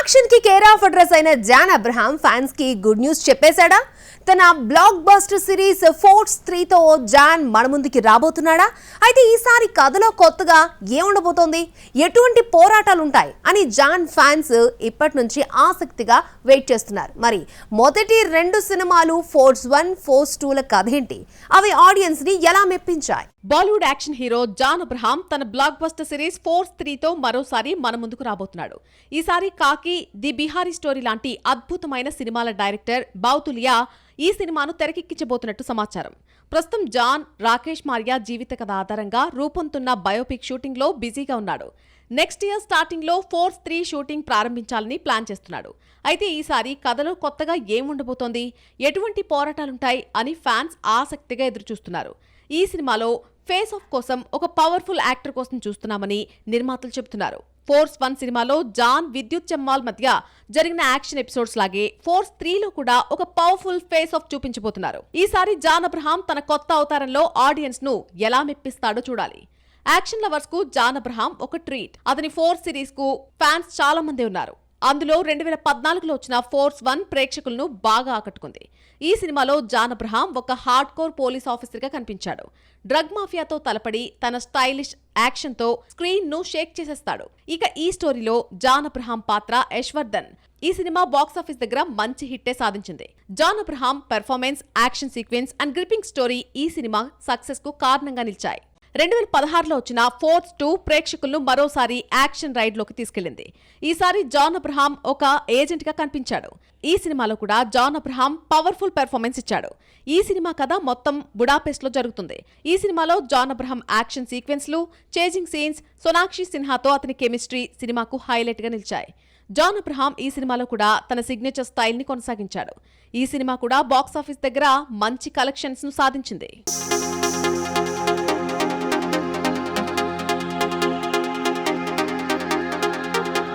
Action కి care of address అయిన John Abraham fans కి గుడ్ న్యూస్ చెప్పేశాడా? తన బ్లాక్ బస్టర్ సిరీస్ ఫోర్స్ 3తో జాన్ మన ముందుకి రాబోతున్నాడా? అయితే ఈసారి కథలో కొత్తగా ఏముండబోతోంది, ఎటువంటి పోరాటాలు ఉంటాయి అని జాన్ ఫ్యాన్స్ ఇప్పటి నుంచి ఆసక్తిగా వెయిట్ చేస్తున్నారు. మరి మొదటి 2 సినిమాలు ఫోర్స్ 1, ఫోర్స్ 2ల కథ ఏంటి, అవి ఆడియన్స్ ని ఎలా మెప్పించాయి? Bollywood action hero John Abraham తన బ్లాక్ బస్టర్ సిరీస్ ఫోర్స్ 3తో మరోసారి మన ముందుకు రాబోతున్నాడు. ఈసారి కాకి, ది బిహారీ స్టోరీ లాంటి అద్భుతమైన సినిమాల డైరెక్టర్ బావుతులియా ఈ సినిమాను తెరకెక్కించబోతున్నట్టు సమాచారం. ప్రస్తుతం జాన్ రాకేష్ మారియా జీవిత కథ ఆధారంగా రూపొందుతున్న బయోపిక్ షూటింగ్ లో బిజీగా ఉన్నాడు. నెక్స్ట్ ఇయర్ స్టార్టింగ్ లో ఫోర్స్ 3 షూటింగ్ ప్రారంభించాలని ప్లాన్ చేస్తున్నాడు. అయితే ఈసారి కథలో కొత్తగా ఏముండబోతోంది, ఎటువంటి పోరాటాలుంటాయి అని ఫ్యాన్స్ ఆసక్తిగా ఎదురుచూస్తున్నారు. ఈ సినిమాలో ఫేస్ ఆఫ్ కోసం ఒక పవర్ఫుల్ యాక్టర్ కోసం చూస్తున్నామని నిర్మాతలు చెబుతున్నారు. ఫోర్స్ 1 సినిమాలో జాన్, విద్యుత్ జమ్వాల్ మధ్య జరిగిన యాక్షన్ ఎపిసోడ్స్ లాగే ఫోర్స్ 3లో కూడా ఒక పవర్ఫుల్ ఫేస్ ఆఫ్ చూపించబోతున్నారు. ఈసారి జాన్ అబ్రహాం తన కొత్త అవతారంలో ఆడియన్స్ ను ఎలా మెప్పిస్తాడో చూడాలి. యాక్షన్ లవర్స్ కు జాన్ అబ్రహాం ఒక ట్రీట్. అతని ఫోర్స్ సిరీస్ కు ఫ్యాన్స్ చాలా మంది ఉన్నారు. అందులో 2014లో వచ్చిన ఫోర్స్ 1 ప్రేక్షకులను బాగా ఆకట్టుకుంది. ఈ సినిమాలో జాన్ అబ్రహాం ఒక హార్డ్ కోర్ పోలీస్ ఆఫీసర్ గా కనిపించాడు. డ్రగ్ మాఫియాతో తలపడి తన స్టైలిష్ యాక్షన్ తో స్క్రీన్ ను షేక్ చేసేస్తాడు. ఇక ఈ స్టోరీలో జాన్ అబ్రహాం పాత్ర యశ్వర్ధన్. ఈ సినిమా బాక్సాఫీస్ దగ్గర మంచి హిట్టే సాధించింది. John Abraham performance, action sequence and gripping story ఈ సినిమా సక్సెస్ కు కారణంగా నిలిచాయి. 2016లో వచ్చిన ఫోర్స్ 2 ప్రేక్షకులను మరోసారి యాక్షన్ రైడ్ లోకి తీసుకెళ్లింది. ఈసారి జాన్ అబ్రహాం ఒక ఏజెంట్ గా కనిపించాడు. ఈ సినిమాలో కూడా జాన్ అబ్రహాం పవర్ఫుల్ పెర్ఫార్మెన్స్ ఇచ్చాడు. ఈ సినిమా కథ మొత్తం బుడాపెస్ట్ లో జరుగుతుంది. ఈ సినిమాలో జాన్ అబ్రహాం యాక్షన్ సీక్వెన్స్లు, చేజింగ్ సీన్స్, సోనాక్షి సిన్హాతో అతని కెమిస్ట్రీ సినిమాకు హైలైట్ గా నిలిచాయి. జాన్ అబ్రహాం ఈ సినిమాలో కూడా తన సిగ్నేచర్ స్టైల్ ని కొనసాగించాడు. ఈ సినిమా కూడా బాక్సాఫీస్ దగ్గర మంచి కలెక్షన్స్ ను సాధించింది.